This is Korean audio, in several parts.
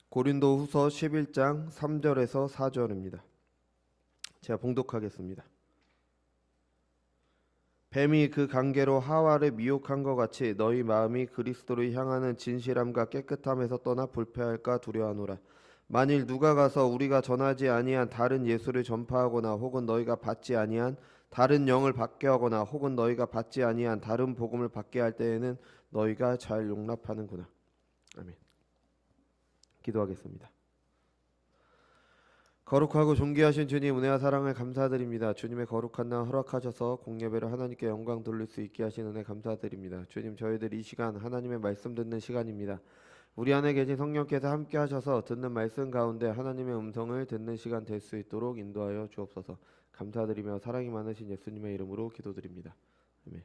고린도후서 11장 3절에서 4절입니다. 제가 봉독하겠습니다. 뱀이 그 관계로 하와를 미혹한 것 같이 너희 마음이 그리스도를 향하는 진실함과 깨끗함에서 떠나 불패할까 두려워하노라. 만일 누가 가서 우리가 전하지 아니한 다른 예수를 전파하거나 혹은 너희가 받지 아니한 다른 영을 받게 하거나 혹은 너희가 받지 아니한 다른 복음을 받게 할 때에는 너희가 잘 용납하는구나. 아멘. 기도하겠습니다. 거룩하고 존귀하신 주님, 은혜와 사랑을 감사드립니다. 주님의 거룩한 날 허락하셔서 공예배를 하나님께 영광 돌릴 수 있게 하신 은혜 감사드립니다. 주님, 저희들 이 시간 하나님의 말씀 듣는 시간입니다. 우리 안에 계신 성령께서 함께 하셔서 듣는 말씀 가운데 하나님의 음성을 듣는 시간 될 수 있도록 인도하여 주옵소서. 감사드리며 사랑이 많으신 예수님의 이름으로 기도드립니다. 아멘.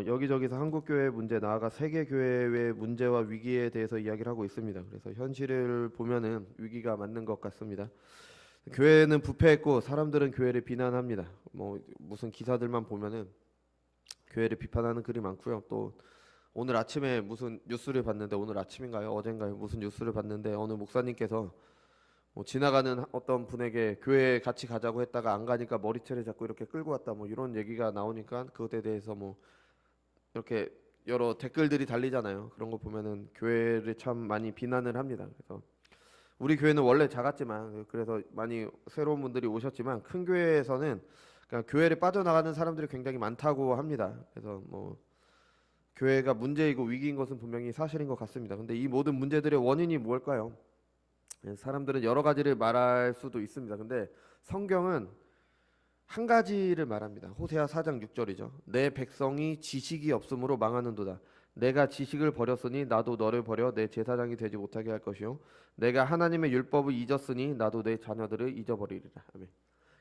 여기저기서 한국교회 문제, 나아가 세계교회의 문제와 위기에 대해서 이야기를 하고 있습니다. 그래서 현실을 보면은 위기가 맞는 것 같습니다. 교회는 부패했고 사람들은 교회를 비난합니다. 무슨 기사들만 보면은 교회를 비판하는 글이 많고요. 또 오늘 아침에 무슨 뉴스를 봤는데, 오늘 아침인가요? 어젠가요? 무슨 뉴스를 봤는데 어느 목사님께서 지나가는 어떤 분에게 교회 같이 가자고 했다가 안 가니까 머리채를 잡고 이렇게 끌고 왔다, 이런 얘기가 나오니까 그것에 대해서 이렇게 여러 댓글들이 달리잖아요. 그런 거 보면은 교회를 참 많이 비난을 합니다. 그래서 우리 교회는 원래 작았지만, 그래서 많이 새로운 분들이 오셨지만 큰 교회에서는 그냥 교회를 빠져나가는 사람들이 굉장히 많다고 합니다. 그래서 교회가 문제이고 위기인 것은 분명히 사실인 것 같습니다. 근데 이 모든 문제들의 원인이 뭘까요? 사람들은 여러 가지를 말할 수도 있습니다. 근데 성경은 한 가지를 말합니다. 호세아 4장 6절이죠. 내 백성이 지식이 없으므로 망하는도다. 내가 지식을 버렸으니 나도 너를 버려 내 제사장이 되지 못하게 할 것이요, 내가 하나님의 율법을 잊었으니 나도 내 자녀들을 잊어버리리라. 아멘.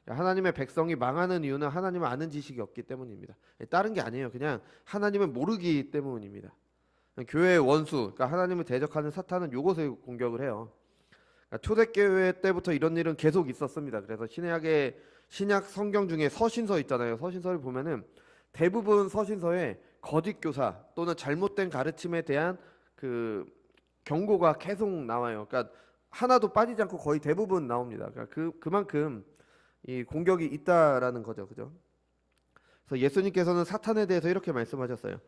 하나님의 백성이 망하는 이유는 하나님을 아는 지식이 없기 때문입니다. 다른 게 아니에요. 그냥 하나님을 모르기 때문입니다. 교회의 원수, 그러니까 하나님을 대적하는 사탄은 이것을 공격을 해요. 초대교회 때부터 이런 일은 계속 있었습니다. 그래서 신약 성경 중에 서신서 있잖아요. 서신서를 보면은 대부분 서신서에 거짓 교사 또는 잘못된 가르침에 대한 그 경고가 계속 나와요. 그러니까 하나도 빠지지 않고 거의 대부분 나옵니다. 그러니까 그만큼 이 공격이 있다라는 거죠. 그죠? 그래서 예수님께서는 사탄에 대해서 이렇게 말씀하셨어요.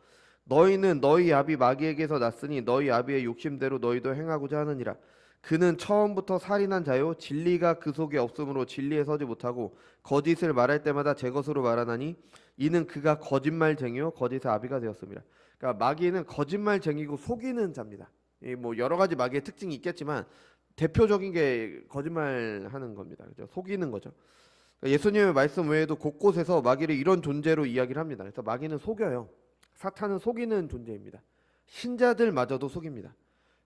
너희는 너희 아비 마귀에게서 났으니 너희 아비의 욕심대로 너희도 행하고자 하느니라. 그는 처음부터 살인한 자요, 진리가 그 속에 없으므로 진리에 서지 못하고 거짓을 말할 때마다 제 것으로 말하나니 이는 그가 거짓말쟁이요 거짓의 아비가 되었습니다. 그러니까 마귀는 거짓말쟁이고 속이는 자입니다. 여러 가지 마귀의 특징이 있겠지만 대표적인 게 거짓말하는 겁니다. 그죠? 속이는 거죠. 그러니까 예수님의 말씀 외에도 곳곳에서 마귀를 이런 존재로 이야기를 합니다. 그래서 마귀는 속여요. 사탄은 속이는 존재입니다. 신자들마저도 속입니다.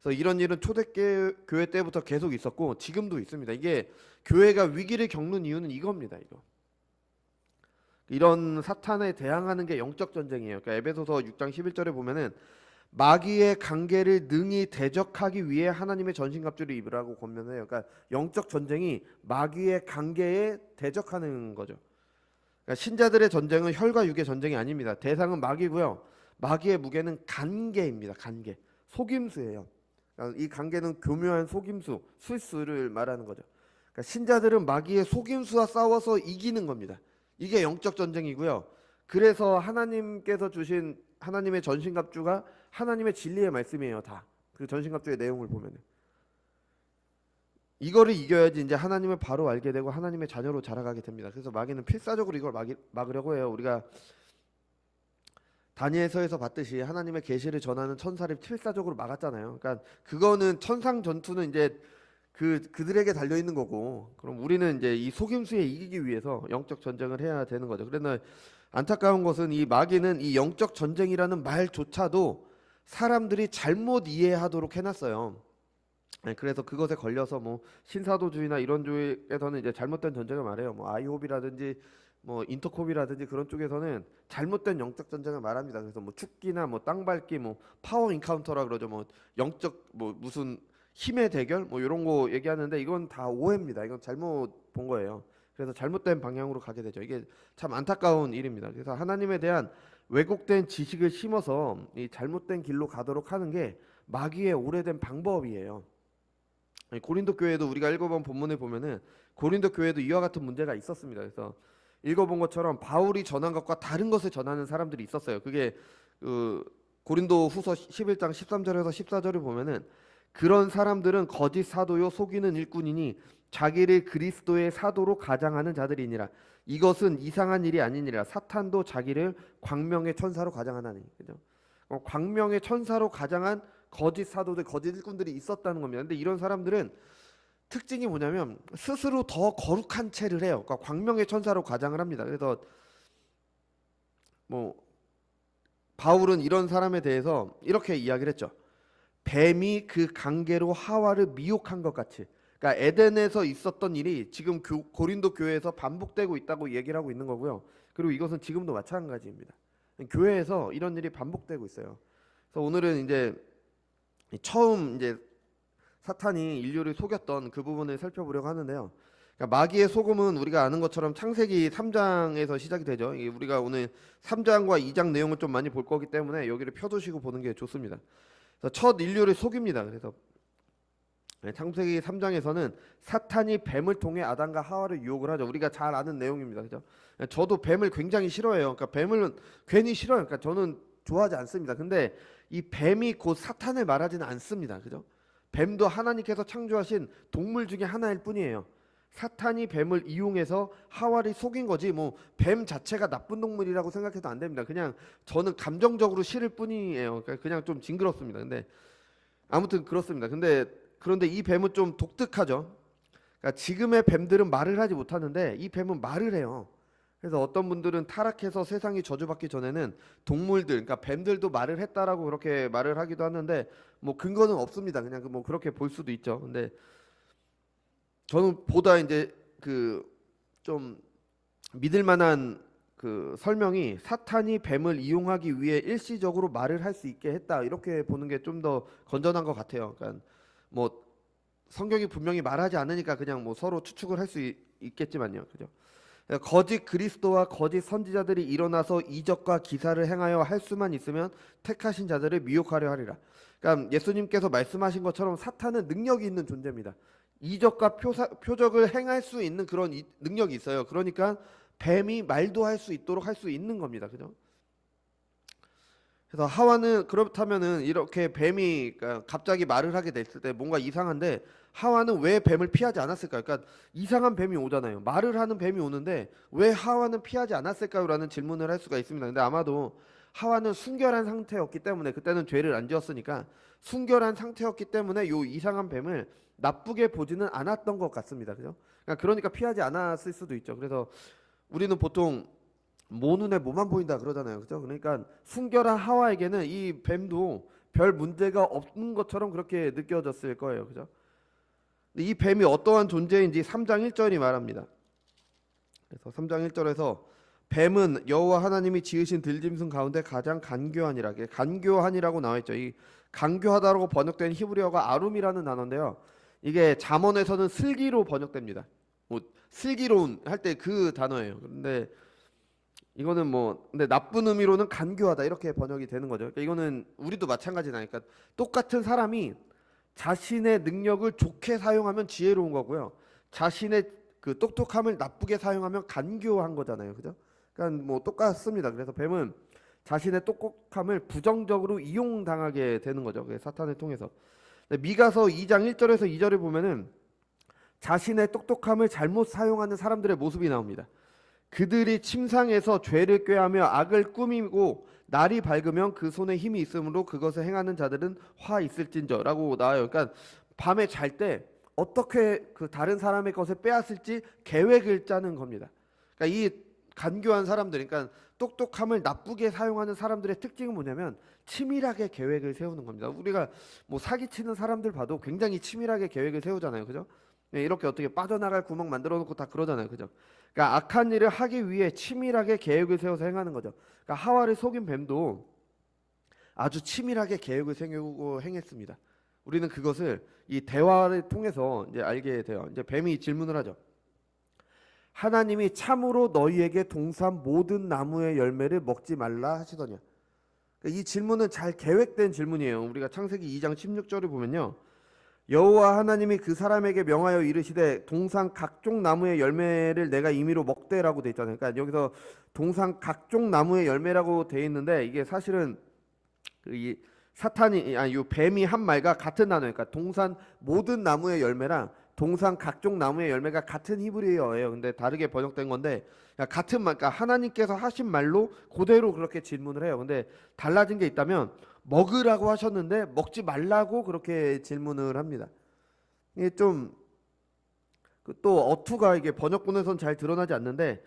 그래서 이런 일은 초대교회 때부터 계속 있었고 지금도 있습니다. 이게 교회가 위기를 겪는 이유는 이겁니다. 이런 사탄에 대항하는 게 영적 전쟁이에요. 그러니까 에베소서 6장 11절에 보면은 마귀의 관계를 능히 대적하기 위해 하나님의 전신갑주를 입으라고 권면해요. 그러니까 영적 전쟁이 마귀의 관계에 대적하는 거죠. 그러니까 신자들의 전쟁은 혈과 육의 전쟁이 아닙니다. 대상은 마귀고요. 마귀의 무게는 간계입니다. 간계, 속임수예요. 이 관계는 교묘한 속임수, 술수를 말하는 거죠. 그러니까 신자들은 마귀의 속임수와 싸워서 이기는 겁니다. 이게 영적 전쟁이고요. 그래서 하나님께서 주신 하나님의 전신갑주가 하나님의 진리의 말씀이에요. 다 그 전신갑주의 내용을 보면은 이거를 이겨야지 이제 하나님을 바로 알게 되고 하나님의 자녀로 자라가게 됩니다. 그래서 마귀는 필사적으로 이걸 막으려고 해요. 우리가 다니엘서에서 봤듯이 하나님의 계시를 전하는 천사를 필사적으로 막았잖아요. 그러니까 그거는 천상 전투는 이제 그들에게 달려 있는 거고, 그럼 우리는 이제 이 속임수에 이기기 위해서 영적 전쟁을 해야 되는 거죠. 그런데 안타까운 것은 이 마귀는 이 영적 전쟁이라는 말조차도 사람들이 잘못 이해하도록 해놨어요. 그래서 그것에 걸려서 신사도주의나 이런 쪽에서는 이제 잘못된 전쟁을 말해요. 아이홉이라든지 인터콥이라든지 그런 쪽에서는 잘못된 영적 전쟁을 말합니다. 그래서 축기나 땅밟기, 파워 인카운터라 그러죠. 영적 무슨 힘의 대결 이런 거 얘기하는데 이건 다 오해입니다. 이건 잘못 본 거예요. 그래서 잘못된 방향으로 가게 되죠. 이게 참 안타까운 일입니다. 그래서 하나님에 대한 왜곡된 지식을 심어서 이 잘못된 길로 가도록 하는 게 마귀의 오래된 방법이에요. 고린도 교회도 우리가 읽어본 본문을 보면은 고린도 교회도 이와 같은 문제가 있었습니다. 그래서 읽어본 것처럼 바울이 전한 것과 다른 것을 전하는 사람들이 있었어요. 그게 고린도 후서 11장 13절에서 14절을 보면은 그런 사람들은 거짓 사도요 속이는 일꾼이니 자기를 그리스도의 사도로 가장하는 자들이니라. 이것은 이상한 일이 아니니라. 사탄도 자기를 광명의 천사로 가장하나니. 그죠? 광명의 천사로 가장한 거짓 사도들, 거짓 일꾼들이 있었다는 겁니다. 근데 이런 사람들은 특징이 뭐냐면 스스로 더 거룩한 체를 해요. 그러니까 광명의 천사로 가장을 합니다. 그래서 뭐 바울은 이런 사람에 대해서 이렇게 이야기를 했죠. 뱀이 그 관계로 하와를 미혹한 것 같이. 그러니까 에덴에서 있었던 일이 지금 고린도 교회에서 반복되고 있다고 얘기를 하고 있는 거고요. 그리고 이것은 지금도 마찬가지입니다. 교회에서 이런 일이 반복되고 있어요. 그래서 오늘은 이제 처음 이제 사탄이 인류를 속였던 그 부분을 살펴보려고 하는데요. 그러니까 마귀의 속음은 우리가 아는 것처럼 창세기 3장에서 시작이 되죠. 우리가 오늘 3장과 2장 내용을 좀 많이 볼 거기 때문에 여기를 펴두시고 보는 게 좋습니다. 그래서 첫 인류를 속입니다. 그래서 창세기 3장에서는 사탄이 뱀을 통해 아담과 하와를 유혹을 하죠. 우리가 잘 아는 내용입니다. 그죠? 저도 뱀을 굉장히 싫어해요. 그러니까 뱀을 괜히 싫어요. 그러니까 저는 좋아하지 않습니다. 근데 이 뱀이 곧 사탄을 말하지는 않습니다. 그죠? 뱀도 하나님께서 창조하신 동물 중에 하나일 뿐이에요. 사탄이 뱀을 이용해서 하와를 속인 거지 뭐 뱀 자체가 나쁜 동물이라고 생각해도 안 됩니다. 그냥 저는 감정적으로 싫을 뿐이에요. 그러니까 그냥 좀 징그럽습니다. 근데 아무튼 그렇습니다. 그런데 이 뱀은 좀 독특하죠. 그러니까 지금의 뱀들은 말을 하지 못하는데 이 뱀은 말을 해요. 그래서 어떤 분들은 타락해서 세상이 저주받기 전에는 동물들, 그러니까 뱀들도 말을 했다라고 그렇게 말을 하기도 하는데 뭐 근거는 없습니다. 그냥 뭐 그렇게 볼 수도 있죠. 근데 저는 보다 이제 그 좀 믿을 만한 그 설명이 사탄이 뱀을 이용하기 위해 일시적으로 말을 할 수 있게 했다 이렇게 보는 게 좀 더 건전한 것 같아요. 그러니까 뭐 성경이 분명히 말하지 않으니까 그냥 뭐 서로 추측을 할 수 있겠지만요. 그죠? 거짓 그리스도와 거짓 선지자들이 일어나서 이적과 기사를 행하여 할 수만 있으면 택하신 자들을 미혹하려 하리라. 그러니까 예수님께서 말씀하신 것처럼 사탄은 능력이 있는 존재입니다. 이적과 표적을 행할 수 있는 그런 능력이 있어요. 그러니까 뱀이 말도 할 수 있도록 할 수 있는 겁니다. 그죠? 그래서 하와는 그렇다면은 이렇게 뱀이 그러니까 갑자기 말을 하게 됐을 때 뭔가 이상한데 하와는 왜 뱀을 피하지 않았을까요? 그러니까 이상한 뱀이 오잖아요. 말을 하는 뱀이 오는데 왜 하와는 피하지 않았을까요? 라는 질문을 할 수가 있습니다. 근데 아마도 하와는 순결한 상태였기 때문에 그때는 죄를 안 지었으니까 순결한 상태였기 때문에 요 이상한 뱀을 나쁘게 보지는 않았던 것 같습니다. 그죠? 그러니까 피하지 않았을 수도 있죠. 그래서 우리는 보통 모 눈에 뭐만 보인다 그러잖아요. 그죠? 그러니까 순결한 하와에게는 이 뱀도 별 문제가 없는 것처럼 그렇게 느껴졌을 거예요. 그죠? 근데 이 뱀이 어떠한 존재인지 3장 1절이 말합니다. 그래서 3장 1절에서 뱀은 여호와 하나님이 지으신 들짐승 가운데 가장 간교하니라. 간교하니라고 나와 있죠. 이 간교하다라고 번역된 히브리어가 아룸이라는 단어인데요. 이게 잠언에서는 슬기로 번역됩니다. 뭐 슬기로운 할 때 그 단어예요. 그런데 이거는 뭐 근데 나쁜 의미로는 간교하다 이렇게 번역이 되는 거죠. 그러니까 이거는 우리도 마찬가지니까 똑같은 사람이 자신의 능력을 좋게 사용하면 지혜로운 거고요. 자신의 그 똑똑함을 나쁘게 사용하면 간교한 거잖아요. 그죠? 그러니까 뭐 똑같습니다. 그래서 뱀은 자신의 똑똑함을 부정적으로 이용당하게 되는 거죠. 사탄을 통해서. 미가서 2장 1절에서 2절을 보면은 자신의 똑똑함을 잘못 사용하는 사람들의 모습이 나옵니다. 그들이 침상에서 죄를 꾀하며 악을 꾸미고 날이 밝으면 그 손에 힘이 있으므로 그것을 행하는 자들은 화 있을진저라고 나와요. 그러니까 밤에 잘 때 어떻게 그 다른 사람의 것을 빼앗을지 계획을 짜는 겁니다. 그러니까 이 간교한 사람들, 그러니까 똑똑함을 나쁘게 사용하는 사람들의 특징은 뭐냐면 치밀하게 계획을 세우는 겁니다. 우리가 뭐 사기치는 사람들 봐도 굉장히 치밀하게 계획을 세우잖아요. 그죠? 이렇게 어떻게 빠져나갈 구멍 만들어 놓고 다 그러잖아요. 그죠? 그러니까 악한 일을 하기 위해 치밀하게 계획을 세워서 행하는 거죠. 그러니까 하와를 속인 뱀도 아주 치밀하게 계획을 세우고 행했습니다. 우리는 그것을 이 대화를 통해서 이제 알게 돼요. 이제 뱀이 질문을 하죠. 하나님이 참으로 너희에게 동산 모든 나무의 열매를 먹지 말라 하시더냐. 이 질문은 잘 계획된 질문이에요. 우리가 창세기 2장 16절을 보면요, 여호와 하나님이 그 사람에게 명하여 이르시되 동산 각종 나무의 열매를 내가 임의로 먹되라고 돼 있잖아요. 그러니까 여기서 동산 각종 나무의 열매라고 돼 있는데, 이게 사실은 이 사탄이 요 뱀이 한 말과 같은 단어예요. 그러니까 동산 모든 나무의 열매랑 동산 각종 나무의 열매가 같은 히브리어예요. 근데 다르게 번역된 건데, 같은 말, 그러니까 하나님께서 하신 말로 그대로 그렇게 질문을 해요. 근데 달라진 게 있다면, 먹으라고 하셨는데 먹지 말라고 그렇게 질문을 합니다. 이게 좀 또 어투가 이게 번역본에선 잘 드러나지 않는데,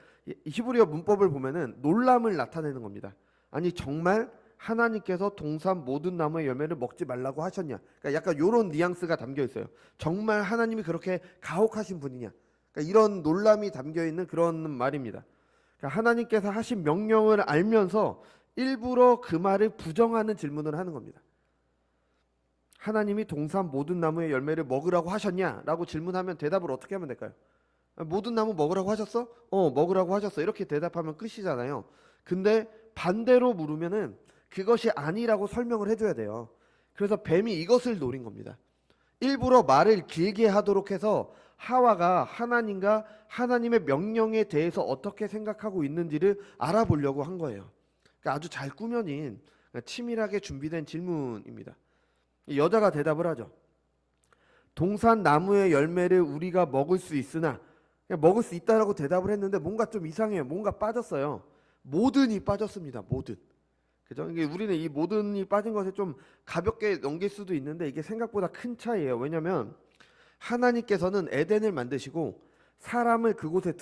히브리어 문법을 보면은 놀람을 나타내는 겁니다. 아니 정말 하나님께서 동산 모든 나무의 열매를 먹지 말라고 하셨냐? 그러니까 약간 이런 뉘앙스가 담겨 있어요. 정말 하나님이 그렇게 가혹하신 분이냐? 그러니까 이런 놀람이 담겨 있는 그런 말입니다. 그러니까 하나님께서 하신 명령을 알면서 일부러 그 말을 부정하는 질문을 하는 겁니다. 하나님이 동산 모든 나무의 열매를 먹으라고 하셨냐? 라고 질문하면 대답을 어떻게 하면 될까요? 모든 나무 먹으라고 하셨어? 먹으라고 하셨어. 이렇게 대답하면 끝이잖아요. 근데 반대로 물으면은 그것이 아니라고 설명을 해줘야 돼요. 그래서 뱀이 이것을 노린 겁니다. 일부러 말을 길게 하도록 해서 하와가 하나님과 하나님의 명령에 대해서 어떻게 생각하고 있는지를 알아보려고 한 거예요. 그러니까 아주 잘 꾸며진 치밀하게 준비된 질문입니다. 여자가 대답을 하죠. 동산 나무의 열매를 우리가 먹을 수 있으나, 먹을 수 있다라고 대답을 했는데 뭔가 좀 이상해요. 뭔가 빠졌어요. 모든이 빠졌습니다. 모든. 그죠? 이게 우리는 이 모든이 빠진 것을 좀 가볍게 넘길 수도 있는데, 이게 생각보다 큰 차이예요. 왜냐하면 하나님께서는 에덴을 만드시고 사람을 그곳에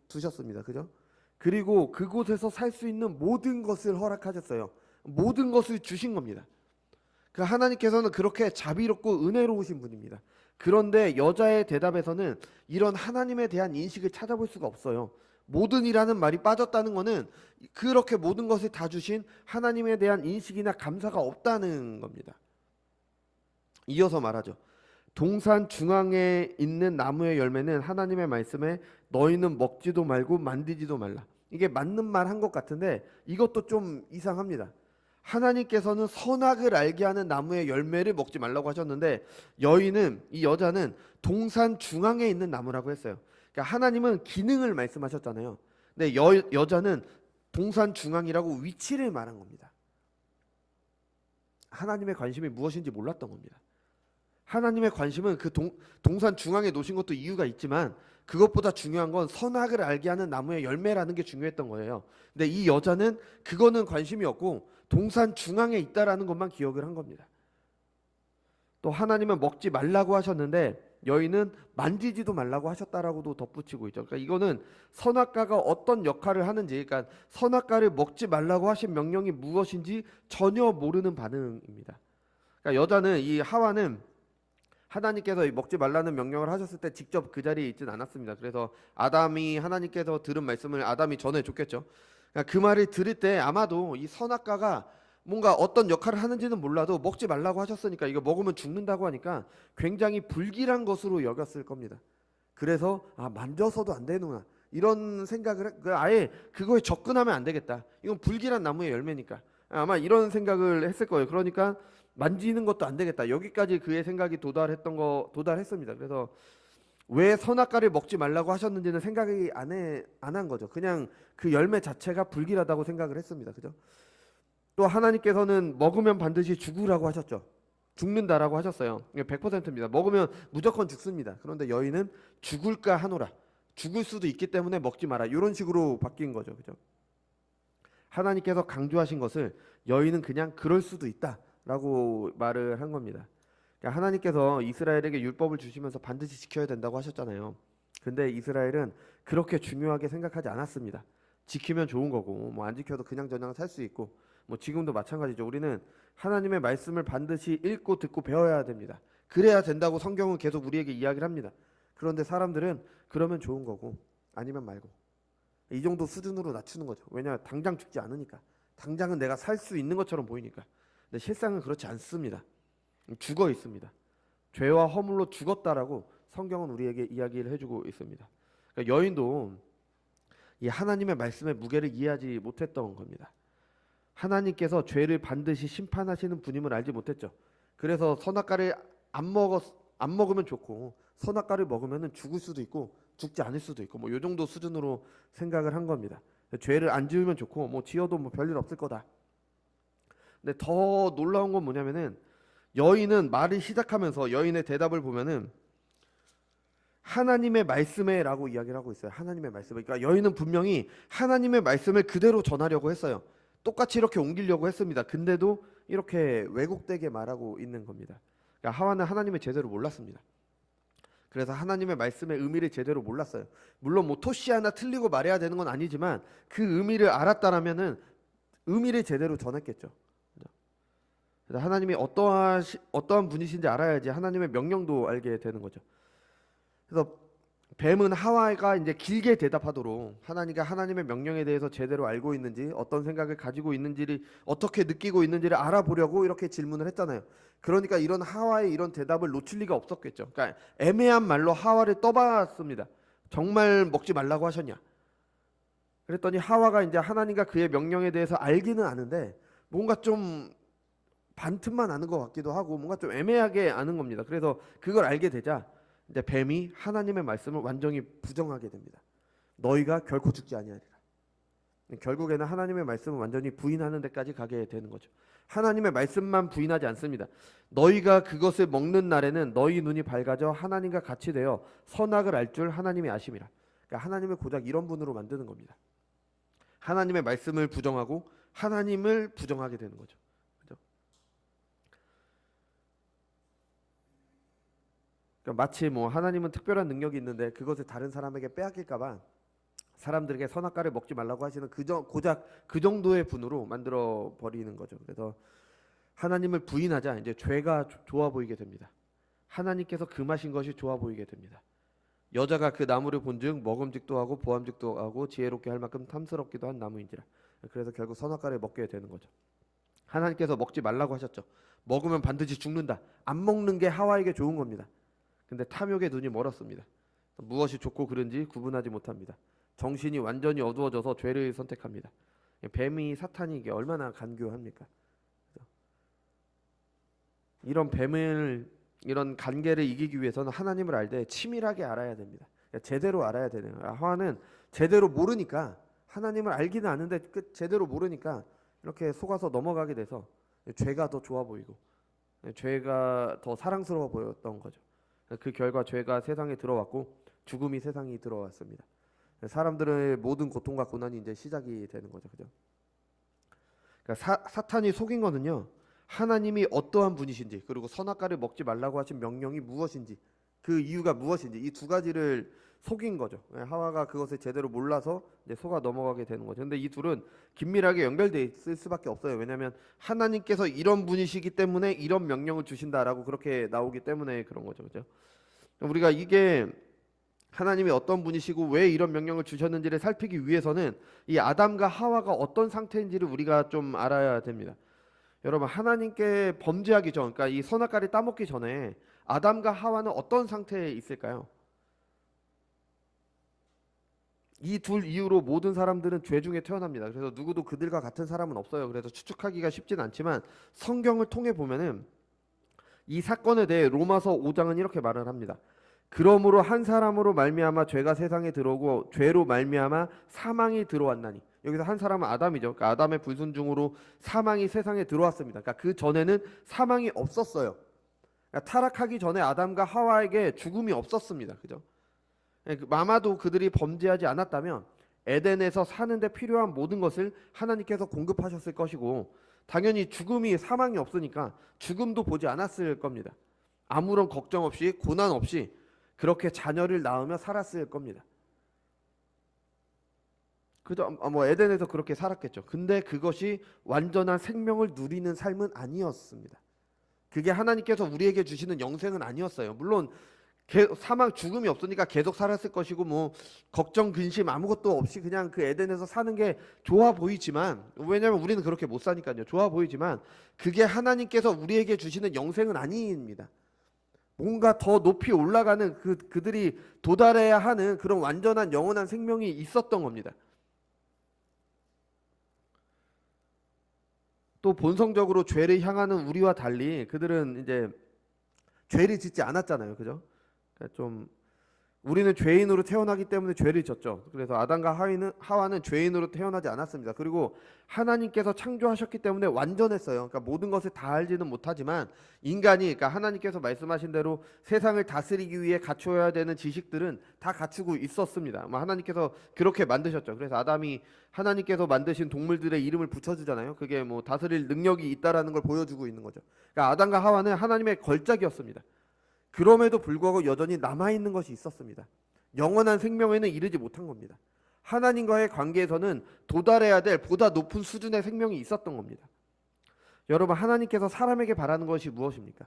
두셨습니다. 그죠? 그리고 그곳에서 살 수 있는 모든 것을 허락하셨어요. 모든 것을 주신 겁니다. 그 하나님께서는 그렇게 자비롭고 은혜로우신 분입니다. 그런데 여자의 대답에서는 이런 하나님에 대한 인식을 찾아볼 수가 없어요. 모든이라는 말이 빠졌다는 것은 그렇게 모든 것을 다 주신 하나님에 대한 인식이나 감사가 없다는 겁니다. 이어서 말하죠. 동산 중앙에 있는 나무의 열매는 하나님의 말씀에 너희는 먹지도 말고 만지지도 말라. 이게 맞는 말 한 것 같은데 이것도 좀 이상합니다. 하나님께서는 선악을 알게 하는 나무의 열매를 먹지 말라고 하셨는데, 이 여자는 동산 중앙에 있는 나무라고 했어요. 그러니까 하나님은 기능을 말씀하셨잖아요. 근데 여자는 동산 중앙이라고 위치를 말한 겁니다. 하나님의 관심이 무엇인지 몰랐던 겁니다. 하나님의 관심은 그 동산 중앙에 놓으신 것도 이유가 있지만, 그것보다 중요한 건 선악을 알게 하는 나무의 열매라는 게 중요했던 거예요. 근데 이 여자는 그거는 관심이 없고 동산 중앙에 있다라는 것만 기억을 한 겁니다. 또 하나님은 먹지 말라고 하셨는데 여인은 만지지도 말라고 하셨다라고도 덧붙이고 있죠. 그러니까 이거는 선악과가 어떤 역할을 하는지, 그러니까 선악과를 먹지 말라고 하신 명령이 무엇인지 전혀 모르는 반응입니다. 그러니까 여자는, 이 하와는 하나님께서 먹지 말라는 명령을 하셨을 때 직접 그 자리에 있진 않았습니다. 그래서 아담이 하나님께서 들은 말씀을 아담이 전해줬겠죠. 그러니까 그 말을 들을 때 아마도 이 선악과가 뭔가 어떤 역할을 하는지는 몰라도 먹지 말라고 하셨으니까 이거 먹으면 죽는다고 하니까 굉장히 불길한 것으로 여겼을 겁니다. 그래서 만져서도 안 되는구나 이런 생각을 아예 그거에 접근하면 안 되겠다. 이건 불길한 나무의 열매니까 아마 이런 생각을 했을 거예요. 그러니까 만지는 것도 안 되겠다. 여기까지 그의 생각이 도달했습니다. 그래서 왜 선악과를 먹지 말라고 하셨는지는 생각이 안 한 거죠. 그냥 그 열매 자체가 불길하다고 생각을 했습니다. 그죠? 또 하나님께서는 먹으면 반드시 죽으라고 하셨죠. 죽는다라고 하셨어요. 100%입니다. 먹으면 무조건 죽습니다. 그런데 여인은 죽을까 하노라. 죽을 수도 있기 때문에 먹지 마라. 이런 식으로 바뀐 거죠. 그죠? 하나님께서 강조하신 것을 여인은 그냥 그럴 수도 있다라고 말을 한 겁니다. 그러니까 하나님께서 이스라엘에게 율법을 주시면서 반드시 지켜야 된다고 하셨잖아요. 근데 이스라엘은 그렇게 중요하게 생각하지 않았습니다. 지키면 좋은 거고 뭐 안 지켜도 그냥저냥 살 수 있고 뭐 지금도 마찬가지죠. 우리는 하나님의 말씀을 반드시 읽고 듣고 배워야 됩니다. 그래야 된다고 성경은 계속 우리에게 이야기를 합니다. 그런데 사람들은 그러면 좋은 거고 아니면 말고 이 정도 수준으로 낮추는 거죠. 왜냐하면 당장 죽지 않으니까. 당장은 내가 살 수 있는 것처럼 보이니까. 근데 실상은 그렇지 않습니다. 죽어 있습니다. 죄와 허물로 죽었다라고 성경은 우리에게 이야기를 해주고 있습니다. 그러니까 여인도 이 하나님의 말씀의 무게를 이해하지 못했던 겁니다. 하나님께서 죄를 반드시 심판하시는 분임을 알지 못했죠. 그래서 선악과를 안 먹으면 좋고 선악과를 먹으면 죽을 수도 있고 죽지 않을 수도 있고 뭐 요 정도 수준으로 생각을 한 겁니다. 죄를 안 지으면 좋고 뭐 지어도 뭐 별일 없을 거다. 근데 더 놀라운 건 뭐냐면은 여인은 말을 시작하면서 여인의 대답을 보면은 하나님의 말씀에라고 이야기를 하고 있어요. 하나님의 말씀에. 그러니까 여인은 분명히 하나님의 말씀을 그대로 전하려고 했어요. 똑같이 이렇게 옮기려고 했습니다. 근데도 이렇게 왜곡되게 말하고 있는 겁니다. 그러니까 하와는 하나님을 제대로 몰랐습니다. 그래서 하나님의 말씀의 의미를 제대로 몰랐어요. 물론 뭐 토시 하나 틀리고 말해야 되는 건 아니지만 그 의미를 알았다라면은 의미를 제대로 전했겠죠. 그래서 하나님이 어떠한 분이신지 알아야지 하나님의 명령도 알게 되는 거죠. 그래서 뱀은 하와가 이제 길게 대답하도록 하나님과 하나님의 명령에 대해서 제대로 알고 있는지 어떤 생각을 가지고 있는지를 어떻게 느끼고 있는지를 알아보려고 이렇게 질문을 했잖아요. 그러니까 이런 하와의 이런 대답을 놓칠 리가 없었겠죠. 그러니까 애매한 말로 하와를 떠봤습니다. 정말 먹지 말라고 하셨냐? 그랬더니 하와가 이제 하나님과 그의 명령에 대해서 알기는 아는데 뭔가 좀 반틈만 아는 것 같기도 하고 뭔가 좀 애매하게 아는 겁니다. 그래서 그걸 알게 되자 이제 뱀이 하나님의 말씀을 완전히 부정하게 됩니다. 너희가 결코 죽지 아니하리라. 결국에는 하나님의 말씀을 완전히 부인하는 데까지 가게 되는 거죠. 하나님의 말씀만 부인하지 않습니다. 너희가 그것을 먹는 날에는 너희 눈이 밝아져 하나님과 같이 되어 선악을 알 줄 하나님이 아심이라. 그러니까 하나님을 고작 이런 분으로 만드는 겁니다. 하나님의 말씀을 부정하고 하나님을 부정하게 되는 거죠. 그러니까 마치 뭐 하나님은 특별한 능력이 있는데 그것을 다른 사람에게 빼앗길까봐 사람들에게 선악과를 먹지 말라고 하시는 고작 그 정도의 분으로 만들어 버리는 거죠. 그래서 하나님을 부인하자 이제 죄가 좋아 보이게 됩니다. 하나님께서 금하신 것이 좋아 보이게 됩니다. 여자가 그 나무를 본즉 먹음직도 하고 보암직도 하고 지혜롭게 할 만큼 탐스럽기도 한 나무인지라. 그래서 결국 선악과를 먹게 되는 거죠. 하나님께서 먹지 말라고 하셨죠. 먹으면 반드시 죽는다. 안 먹는 게 하와에게 좋은 겁니다. 근데 탐욕의 눈이 멀었습니다. 무엇이 좋고 그른지 구분하지 못합니다. 정신이 완전히 어두워져서 죄를 선택합니다. 뱀이 사탄이 이게 얼마나 간교합니까? 이런 관계를 이기기 위해서는 하나님을 알되 치밀하게 알아야 됩니다. 제대로 알아야 되는 거예요. 하와는 제대로 모르니까 하나님을 알기는 아는데 제대로 모르니까 이렇게 속아서 넘어가게 돼서 죄가 더 좋아 보이고 죄가 더 사랑스러워 보였던 거죠. 그 결과 죄가 세상에 들어왔고 죽음이 세상에 들어왔습니다. 사람들의 모든 고통과 고난이 이제 시작이 되는 거죠. 그죠? 그러니까 사탄이 속인 거는요. 하나님이 어떠한 분이신지 그리고 선악과를 먹지 말라고 하신 명령이 무엇인지 그 이유가 무엇인지 이 두 가지를 속인 거죠. 하와가 그것을 제대로 몰라서 이제 속아 넘어가게 되는 거죠. 근데 이 둘은 긴밀하게 연결돼 있을 수밖에 없어요. 왜냐하면 하나님께서 이런 분이시기 때문에 이런 명령을 주신다라고 그렇게 나오기 때문에 그런 거죠. 그죠? 우리가 이게 하나님이 어떤 분이시고 왜 이런 명령을 주셨는지를 살피기 위해서는 이 아담과 하와가 어떤 상태인지를 우리가 좀 알아야 됩니다. 여러분 하나님께 범죄하기 전, 그러니까 이 선악과를 따먹기 전에 아담과 하와는 어떤 상태에 있을까요? 이 둘 이후로 모든 사람들은 죄 중에 태어납니다. 그래서 누구도 그들과 같은 사람은 없어요. 그래서 추측하기가 쉽진 않지만 성경을 통해 보면은 이 사건에 대해 로마서 5장은 이렇게 말을 합니다. 그러므로 한 사람으로 말미암아 죄가 세상에 들어오고 죄로 말미암아 사망이 들어왔나니. 여기서 한 사람은 아담이죠. 그러니까 아담의 불순종으로 사망이 세상에 들어왔습니다. 그러니까 그 전에는 사망이 없었어요. 그러니까 타락하기 전에 아담과 하와에게 죽음이 없었습니다. 그죠? 아마도 그들이 범죄하지 않았다면 에덴에서 사는데 필요한 모든 것을 하나님께서 공급하셨을 것이고 당연히 죽음이 사망이 없으니까 죽음도 보지 않았을 겁니다. 아무런 걱정 없이 고난 없이 그렇게 자녀를 낳으며 살았을 겁니다. 그죠? 뭐 에덴에서 그렇게 살았겠죠. 근데 그것이 완전한 생명을 누리는 삶은 아니었습니다. 그게 하나님께서 우리에게 주시는 영생은 아니었어요. 물론 사망 죽음이 없으니까 계속 살았을 것이고 뭐 걱정 근심 아무것도 없이 그냥 그 에덴에서 사는 게 좋아 보이지만 왜냐하면 우리는 그렇게 못 사니까요. 좋아 보이지만 그게 하나님께서 우리에게 주시는 영생은 아닙니다. 뭔가 더 높이 올라가는 그들이 도달해야 하는 그런 완전한 영원한 생명이 있었던 겁니다. 또 본성적으로 죄를 향하는 우리와 달리 그들은 이제 죄를 짓지 않았잖아요. 그죠? 그러니까 좀 우리는 죄인으로 태어나기 때문에 죄를 졌죠. 그래서 아담과 하와는 죄인으로 태어나지 않았습니다. 그리고 하나님께서 창조하셨기 때문에 완전했어요. 그러니까 모든 것을 다 알지는 못하지만 인간이, 그러니까 하나님께서 말씀하신 대로 세상을 다스리기 위해 갖춰야 되는 지식들은 다 갖추고 있었습니다. 하나님께서 그렇게 만드셨죠. 그래서 아담이 하나님께서 만드신 동물들의 이름을 붙여주잖아요. 그게 뭐 다스릴 능력이 있다라는 걸 보여주고 있는 거죠. 그러니까 아담과 하와는 하나님의 걸작이었습니다. 그럼에도 불구하고 여전히 남아있는 것이 있었습니다. 영원한 생명에는 이르지 못한 겁니다. 하나님과의 관계에서는 도달해야 될 보다 높은 수준의 생명이 있었던 겁니다. 여러분, 하나님께서 사람에게 바라는 것이 무엇입니까?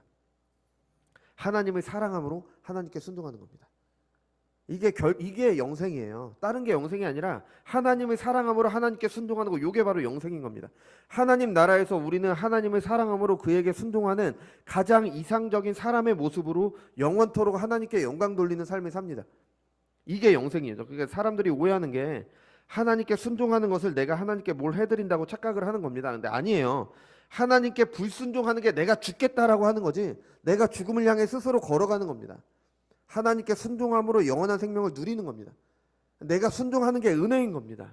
하나님을 사랑함으로 하나님께 순종하는 겁니다. 이게 영생이에요. 다른 게 영생이 아니라 하나님을 사랑함으로 하나님께 순종하는 거, 이게 바로 영생인 겁니다. 하나님 나라에서 우리는 하나님을 사랑함으로 그에게 순종하는 가장 이상적인 사람의 모습으로 영원토록 하나님께 영광 돌리는 삶을 삽니다. 이게 영생이죠. 그러니까 사람들이 오해하는 게 하나님께 순종하는 것을 내가 하나님께 뭘 해드린다고 착각을 하는 겁니다. 근데 아니에요. 하나님께 불순종하는 게 내가 죽겠다라고 하는 거지, 내가 죽음을 향해 스스로 걸어가는 겁니다. 하나님께 순종함으로 영원한 생명을 누리는 겁니다. 내가 순종하는 게 은혜인 겁니다.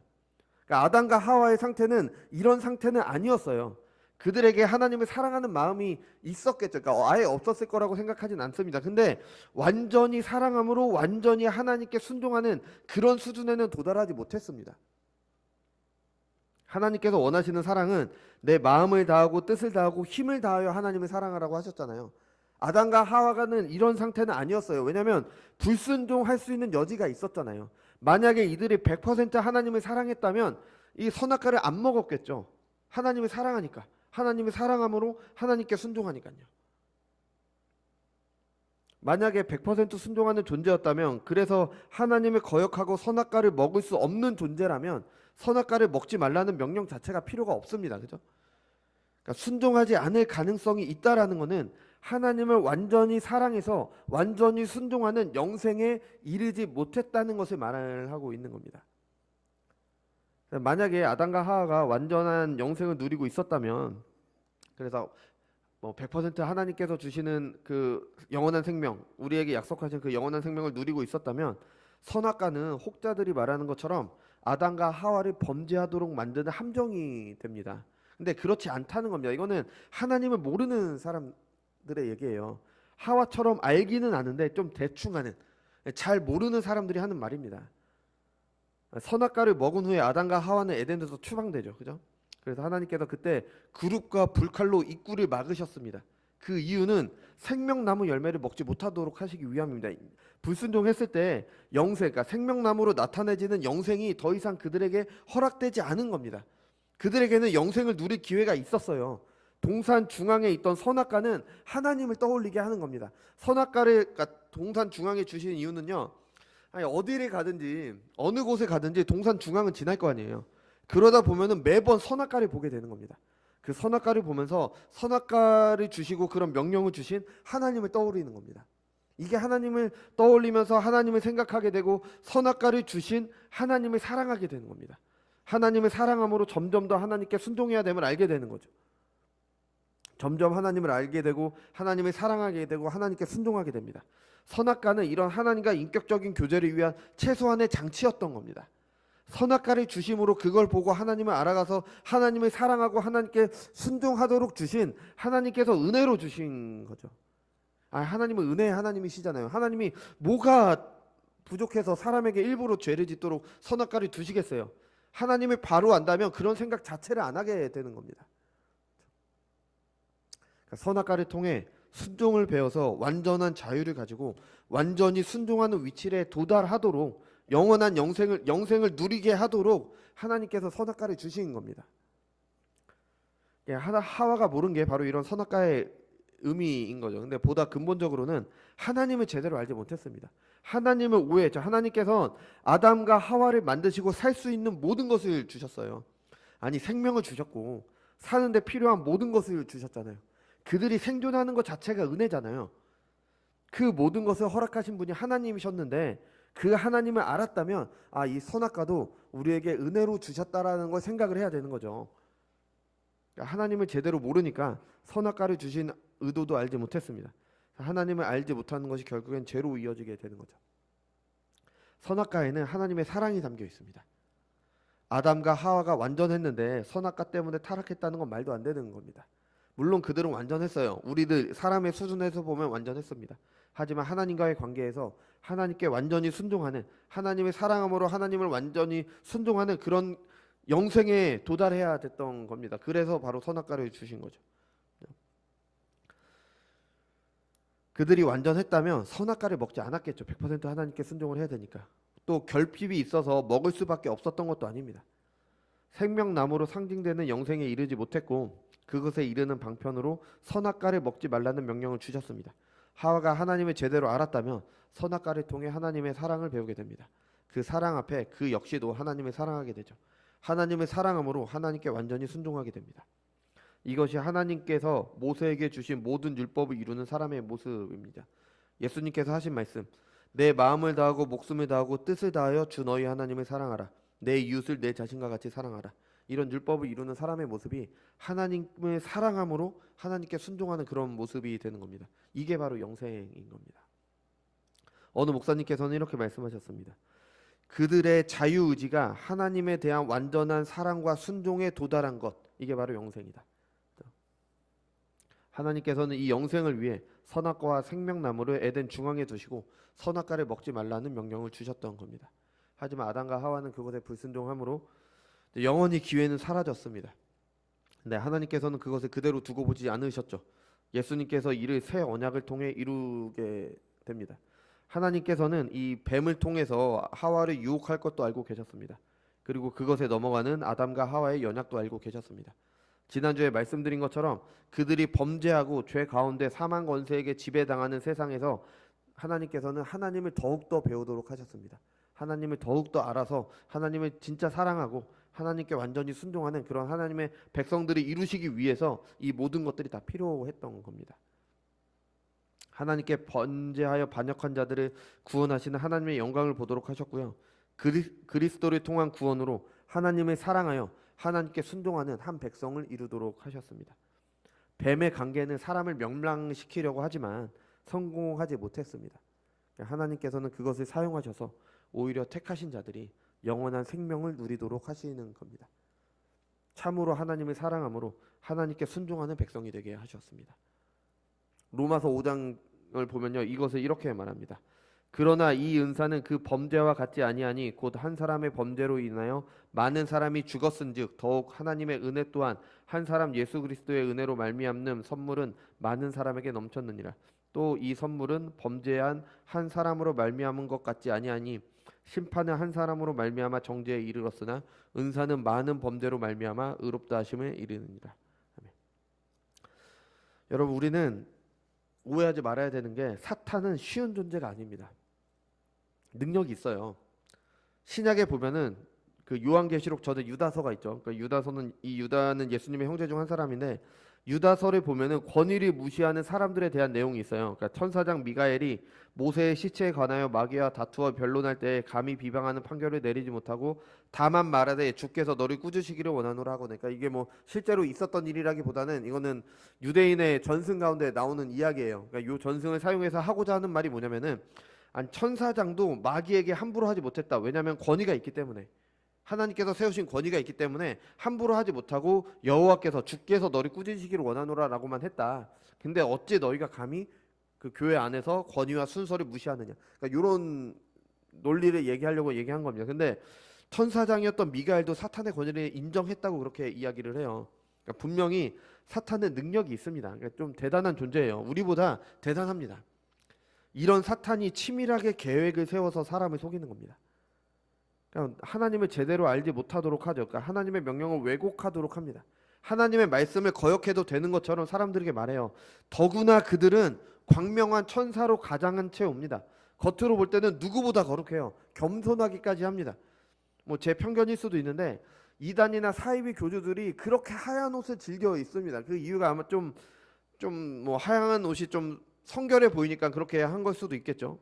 그러니까 아담과 하와의 상태는 이런 상태는 아니었어요. 그들에게 하나님을 사랑하는 마음이 있었겠죠. 그러니까 아예 없었을 거라고 생각하진 않습니다. 근데 완전히 사랑함으로 완전히 하나님께 순종하는 그런 수준에는 도달하지 못했습니다. 하나님께서 원하시는 사랑은 내 마음을 다하고 뜻을 다하고 힘을 다하여 하나님을 사랑하라고 하셨잖아요. 아담과 하와가는 이런 상태는 아니었어요. 왜냐하면 불순종할 수 있는 여지가 있었잖아요. 만약에 이들이 100% 하나님을 사랑했다면 이 선악과를 안 먹었겠죠. 하나님을 사랑하니까. 하나님을 사랑함으로 하나님께 순종하니까요. 만약에 100% 순종하는 존재였다면, 그래서 하나님을 거역하고 선악과를 먹을 수 없는 존재라면 선악과를 먹지 말라는 명령 자체가 필요가 없습니다. 그죠? 그러니까 순종하지 않을 가능성이 있다라는 것은 하나님을 완전히 사랑해서 완전히 순종하는 영생에 이르지 못했다는 것을 말하고 있는 겁니다. 만약에 아담과 하와가 완전한 영생을 누리고 있었다면, 그래서 뭐 100% 하나님께서 주시는 그 영원한 생명, 우리에게 약속하신 그 영원한 생명을 누리고 있었다면, 선악과는 혹자들이 말하는 것처럼 아담과 하와를 범죄하도록 만드는 함정이 됩니다. 근데 그렇지 않다는 겁니다. 이거는 하나님을 모르는 사람들의 얘기예요. 하와처럼 알기는 아는데 좀 대충 하는, 잘 모르는 사람들이 하는 말입니다. 선악과를 먹은 후에 아담과 하와는 에덴에서 추방되죠. 그죠? 그래서 하나님께서 그때 그룹과 불칼로 입구를 막으셨습니다. 그 이유는 생명나무 열매를 먹지 못하도록 하시기 위함입니다. 불순종했을 때 영생, 그러니까 생명나무로 나타내지는 영생이 더 이상 그들에게 허락되지 않은 겁니다. 그들에게는 영생을 누릴 기회가 있었어요. 동산 중앙에 있던 선악과는 하나님을 떠올리게 하는 겁니다. 선악과를, 그러니까 동산 중앙에 주신 이유는요, 아니 어디를 가든지 어느 곳에 가든지 동산 중앙은 지날 거 아니에요. 그러다 보면은 매번 선악과를 보게 되는 겁니다. 그 선악과를 보면서 선악과를 주시고 그런 명령을 주신 하나님을 떠올리는 겁니다. 이게 하나님을 떠올리면서 하나님을 생각하게 되고 선악과를 주신 하나님을 사랑하게 되는 겁니다. 하나님을 사랑함으로 점점 더 하나님께 순종해야 됨을 알게 되는 거죠. 점점 하나님을 알게 되고 하나님을 사랑하게 되고 하나님께 순종하게 됩니다. 선악과는 이런 하나님과 인격적인 교제를 위한 최소한의 장치였던 겁니다. 선악과를 주심으로 그걸 보고 하나님을 알아가서 하나님을 사랑하고 하나님께 순종하도록 주신 하나님께서 은혜로 주신 거죠. 하나님은 은혜의 하나님이시잖아요. 하나님이 뭐가 부족해서 사람에게 일부러 죄를 짓도록 선악과를 두시겠어요. 하나님을 바로 안다면 그런 생각 자체를 안 하게 되는 겁니다. 그러니까 선악과를 통해 순종을 배워서 완전한 자유를 가지고 완전히 순종하는 위치에 도달하도록 영원한 영생을 누리게 하도록 하나님께서 선악과를 주신 겁니다. 하와가 모른 게 바로 이런 선악과의 의미인 거죠. 근데 보다 근본적으로는 하나님을 제대로 알지 못했습니다. 하나님을 오해했죠. 하나님께서 아담과 하와를 만드시고 살 수 있는 모든 것을 주셨어요. 아니 생명을 주셨고 사는데 필요한 모든 것을 주셨잖아요. 그들이 생존하는 것 자체가 은혜잖아요. 그 모든 것을 허락하신 분이 하나님이셨는데 그 하나님을 알았다면 이 선악과도 우리에게 은혜로 주셨다라는 걸 생각을 해야 되는 거죠. 그러니까 하나님을 제대로 모르니까 선악과를 주신 의도도 알지 못했습니다. 하나님을 알지 못하는 것이 결국엔 죄로 이어지게 되는 거죠. 선악과에는 하나님의 사랑이 담겨 있습니다. 아담과 하와가 완전했는데 선악과 때문에 타락했다는 건 말도 안 되는 겁니다. 물론 그들은 완전했어요. 우리들 사람의 수준에서 보면 완전했습니다. 하지만 하나님과의 관계에서 하나님께 완전히 순종하는, 하나님의 사랑함으로 하나님을 완전히 순종하는 그런 영생에 도달해야 됐던 겁니다. 그래서 바로 선악과를 주신 거죠. 그들이 완전했다면 선악과를 먹지 않았겠죠. 100% 하나님께 순종을 해야 되니까. 또 결핍이 있어서 먹을 수밖에 없었던 것도 아닙니다. 생명나무로 상징되는 영생에 이르지 못했고 그것에 이르는 방편으로 선악과를 먹지 말라는 명령을 주셨습니다. 하와가 하나님을 제대로 알았다면 선악과를 통해 하나님의 사랑을 배우게 됩니다. 그 사랑 앞에 그 역시도 하나님을 사랑하게 되죠. 하나님을 사랑함으로 하나님께 완전히 순종하게 됩니다. 이것이 하나님께서 모세에게 주신 모든 율법을 이루는 사람의 모습입니다. 예수님께서 하신 말씀, 내 마음을 다하고 목숨을 다하고 뜻을 다하여 주 너희 하나님을 사랑하라. 내 이웃을 내 자신과 같이 사랑하라. 이런 율법을 이루는 사람의 모습이 하나님을 사랑함으로 하나님께 순종하는 그런 모습이 되는 겁니다. 이게 바로 영생인 겁니다. 어느 목사님께서는 이렇게 말씀하셨습니다. 그들의 자유의지가 하나님에 대한 완전한 사랑과 순종에 도달한 것, 이게 바로 영생이다. 하나님께서는 이 영생을 위해 선악과와 생명나무를 에덴 중앙에 두시고 선악과를 먹지 말라는 명령을 주셨던 겁니다. 하지만 아담과 하와는 그것에 불순종함으로 영원히 기회는 사라졌습니다. 근데 하나님께서는 그것을 그대로 두고 보지 않으셨죠. 예수님께서 이를 새 언약을 통해 이루게 됩니다. 하나님께서는 이 뱀을 통해서 하와를 유혹할 것도 알고 계셨습니다. 그리고 그것에 넘어가는 아담과 하와의 연약도 알고 계셨습니다. 지난주에 말씀드린 것처럼 그들이 범죄하고 죄 가운데 사망 권세에게 지배당하는 세상에서 하나님께서는 하나님을 더욱더 배우도록 하셨습니다. 하나님을 더욱더 알아서 하나님을 진짜 사랑하고 하나님께 완전히 순종하는 그런 하나님의 백성들이 이루시기 위해서 이 모든 것들이 다 필요했던 겁니다. 하나님께 번제하여 반역한 자들을 구원하시는 하나님의 영광을 보도록 하셨고요. 그리스도를 통한 구원으로 하나님을 사랑하여 하나님께 순종하는 한 백성을 이루도록 하셨습니다. 뱀의 관계는 사람을 멸망시키려고 하지만 성공하지 못했습니다. 하나님께서는 그것을 사용하셔서 오히려 택하신 자들이 영원한 생명을 누리도록 하시는 겁니다. 참으로 하나님을 사랑함으로 하나님께 순종하는 백성이 되게 하셨습니다. 로마서 5장을 보면요, 이것을 이렇게 말합니다. 그러나 이 은사는 그 범죄와 같지 아니하니 곧 한 사람의 범죄로 인하여 많은 사람이 죽었은즉 더욱 하나님의 은혜 또한 한 사람 예수 그리스도의 은혜로 말미암는 선물은 많은 사람에게 넘쳤느니라. 또 이 선물은 범죄한 한 사람으로 말미암은 것 같지 아니하니 심판은 한 사람으로 말미암아 정죄에 이르렀으나 은사는 많은 범죄로 말미암아 의롭다 하심에 이르느니라. 아멘. 여러분, 우리는 오해하지 말아야 되는 게 사탄은 쉬운 존재가 아닙니다. 능력이 있어요. 신약에 보면은 그 요한계시록 전에 유다서가 있죠. 그러니까 유다는 예수님의 형제 중 한 사람인데 유다서를 보면은 권위를 무시하는 사람들에 대한 내용이 있어요. 그러니까 천사장 미가엘이 모세의 시체에 관하여 마귀와 다투어 변론할 때 감히 비방하는 판결을 내리지 못하고 다만 말하되 주께서 너를 꾸짖으시기를 원하노라 하고, 그러니까 이게 뭐 실제로 있었던 일이라기보다는 이거는 유대인의 전승 가운데 나오는 이야기예요. 그러니까 이 전승을 사용해서 하고자 하는 말이 뭐냐면은 천사장도 마귀에게 함부로 하지 못했다. 왜냐하면 권위가 있기 때문에, 하나님께서 세우신 권위가 있기 때문에 함부로 하지 못하고 여호와께서 주께서 너를 꾸짖으시기를 원하노라 라고만 했다. 근데 어찌 너희가 감히 그 교회 안에서 권위와 순서를 무시하느냐. 그러니까 이런 논리를 얘기하려고 얘기한 겁니다. 근데 천사장이었던 미가엘도 사탄의 권위를 인정했다고 그렇게 이야기를 해요. 그러니까 분명히 사탄은 능력이 있습니다. 그러니까 좀 대단한 존재예요. 우리보다 대단합니다. 이런 사탄이 치밀하게 계획을 세워서 사람을 속이는 겁니다. 그러니까 하나님을 제대로 알지 못하도록 하죠. 그러니까 하나님의 명령을 왜곡하도록 합니다. 하나님의 말씀을 거역해도 되는 것처럼 사람들에게 말해요. 더구나 그들은 광명한 천사로 가장한 채 옵니다. 겉으로 볼 때는 누구보다 거룩해요. 겸손하기까지 합니다. 뭐 제 편견일 수도 있는데 이단이나 사이비 교주들이 그렇게 하얀 옷을 즐겨 입습니다. 그 이유가 아마 좀 뭐 하얀 옷이 좀 성결해 보이니까 그렇게 한 걸 수도 있겠죠.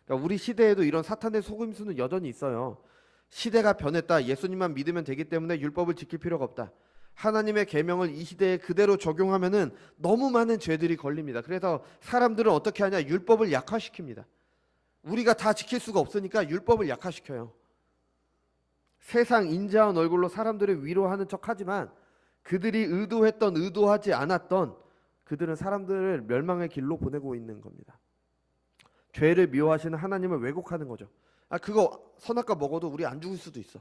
그러니까 우리 시대에도 이런 사탄의 속임수는 여전히 있어요. 시대가 변했다. 예수님만 믿으면 되기 때문에 율법을 지킬 필요가 없다. 하나님의 계명을 이 시대에 그대로 적용하면은 너무 많은 죄들이 걸립니다. 그래서 사람들은 어떻게 하냐? 율법을 약화시킵니다. 우리가 다 지킬 수가 없으니까 율법을 약화시켜요. 세상 인자한 얼굴로 사람들을 위로하는 척하지만 그들이 의도했던 의도하지 않았던 그들은 사람들을 멸망의 길로 보내고 있는 겁니다. 죄를 미워하시는 하나님을 왜곡하는 거죠. 그거 선악과 먹어도 우리 안 죽을 수도 있어.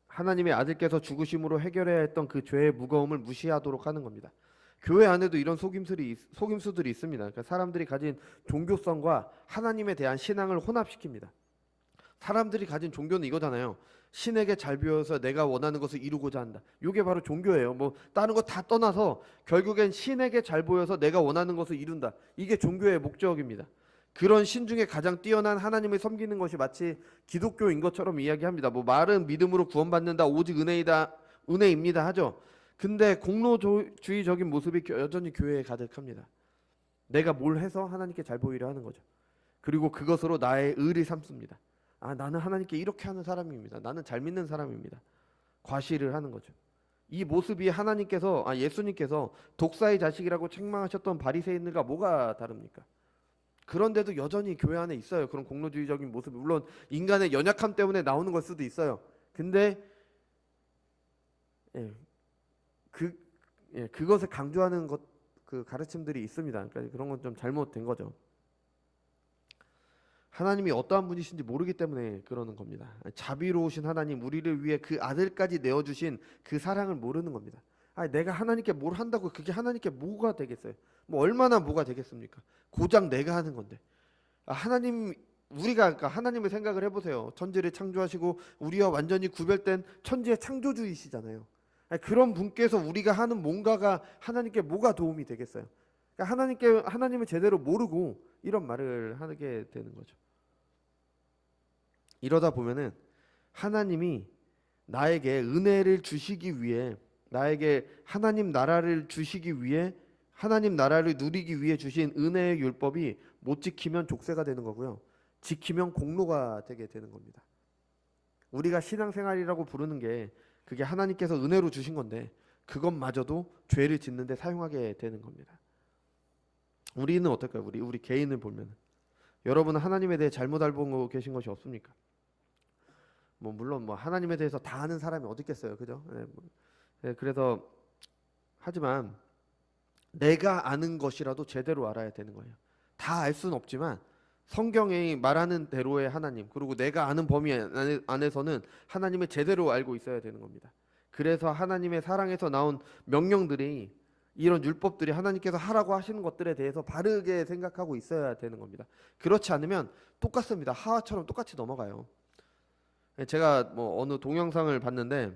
하나님의 아들께서 죽으심으로 해결해야 했던 그 죄의 무거움을 무시하도록 하는 겁니다. 교회 안에도 이런 속임수들이 있습니다. 그러니까 사람들이 가진 종교성과 하나님에 대한 신앙을 혼합시킵니다. 사람들이 가진 종교는 이거잖아요. 신에게 잘 비워서 내가 원하는 것을 이루고자 한다. 이게 바로 종교예요. 뭐 다른 거 다 떠나서 결국엔 신에게 잘 보여서 내가 원하는 것을 이룬다. 이게 종교의 목적입니다. 그런 신 중에 가장 뛰어난 하나님을 섬기는 것이 마치 기독교인 것처럼 이야기합니다. 뭐 말은 믿음으로 구원받는다, 오직 은혜이다, 은혜입니다 하죠. 근데 공로주의적인 모습이 여전히 교회에 가득합니다. 내가 뭘 해서 하나님께 잘 보이려 하는 거죠. 그리고 그것으로 나의 의를 삼습니다. 나는 하나님께 이렇게 하는 사람입니다. 나는 잘 믿는 사람입니다. 과시를 하는 거죠. 이 모습이 예수님께서 독사의 자식이라고 책망하셨던 바리새인들과 뭐가 다릅니까? 그런데도 여전히 교회 안에 있어요. 그런 공로주의적인 모습이. 물론 인간의 연약함 때문에 나오는 걸 수도 있어요. 근데 그것을 강조하는 그 가르침들이 있습니다. 그러니까 그런 건 좀 잘못된 거죠. 하나님이 어떠한 분이신지 모르기 때문에 그러는 겁니다. 자비로우신 하나님, 우리를 위해 그 아들까지 내어주신 그 사랑을 모르는 겁니다. 내가 하나님께 뭘 한다고 그게 하나님께 뭐가 되겠어요? 뭐 얼마나 뭐가 되겠습니까? 고작 내가 하는 건데. 우리가 하나님을 생각을 해보세요. 천지를 창조하시고 우리와 완전히 구별된 천지의 창조주이시잖아요. 그런 분께서 우리가 하는 뭔가가 하나님께 뭐가 도움이 되겠어요? 그러니까 하나님을 제대로 모르고 이런 말을 하게 되는 거죠. 이러다 보면은 하나님이 나에게 은혜를 주시기 위해, 나에게 하나님 나라를 주시기 위해, 하나님 나라를 누리기 위해 주신 은혜의 율법이 못 지키면 족쇄가 되는 거고요. 지키면 공로가 되게 되는 겁니다. 우리가 신앙생활이라고 부르는 게 그게 하나님께서 은혜로 주신 건데 그것마저도 죄를 짓는 데 사용하게 되는 겁니다. 우리는 어떨까요? 우리 개인을 보면 여러분은 하나님에 대해 잘못 알고 계신 것이 없습니까? 물론 하나님에 대해서 다 아는 사람이 어디 있겠어요, 그죠? 그래서 하지만 내가 아는 것이라도 제대로 알아야 되는 거예요. 다 알 수는 없지만 성경이 말하는 대로의 하나님, 그리고 내가 아는 범위 안에서는 하나님을 제대로 알고 있어야 되는 겁니다. 그래서 하나님의 사랑에서 나온 명령들이, 이런 율법들이 하나님께서 하라고 하시는 것들에 대해서 바르게 생각하고 있어야 되는 겁니다. 그렇지 않으면 똑같습니다. 하와처럼 똑같이 넘어가요. 제가 어느 동영상을 봤는데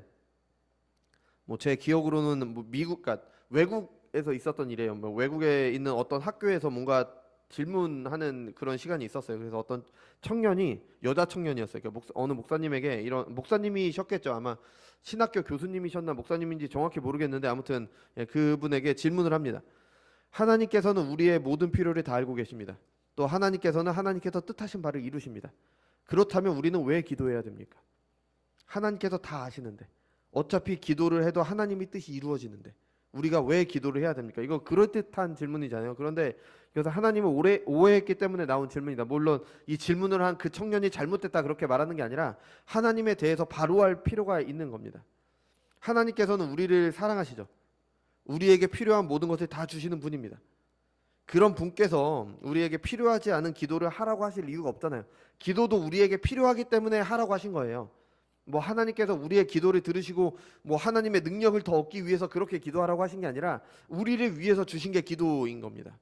제 기억으로는 그러니까 외국에서 있었던 일이에요. 외국에 있는 어떤 학교에서 뭔가 질문하는 그런 시간이 있었어요. 그래서 어떤 청년이, 여자 청년이었어요. 어느 목사님에게, 목사님이셨겠죠. 아마 신학교 교수님이셨나 목사님인지 정확히 모르겠는데 아무튼 그분에게 질문을 합니다. 하나님께서는 우리의 모든 필요를 다 알고 계십니다. 또 하나님께서는 하나님께서 뜻하신 바를 이루십니다. 그렇다면 우리는 왜 기도해야 됩니까? 하나님께서 다 아시는데, 어차피 기도를 해도 하나님의 뜻이 이루어지는데 우리가 왜 기도를 해야 됩니까? 이거 그럴듯한 질문이잖아요. 그런데 그래서 하나님을 오해했기 때문에 나온 질문이다. 물론 이 질문을 한 그 청년이 잘못됐다 그렇게 말하는 게 아니라 하나님에 대해서 바로 할 필요가 있는 겁니다. 하나님께서는 우리를 사랑하시죠. 우리에게 필요한 모든 것을 다 주시는 분입니다. 그런 분께서 우리에게 필요하지 않은 기도를 하라고 하실 이유가 없잖아요. 기도도 우리에게 필요하기 때문에 하라고 하신 거예요. 하나님께서 우리의 기도를 들으시고 하나님의 능력을 더 얻기 위해서 그렇게 기도하라고 하신 게 아니라 우리를 위해서 주신 게 기도인 겁니다.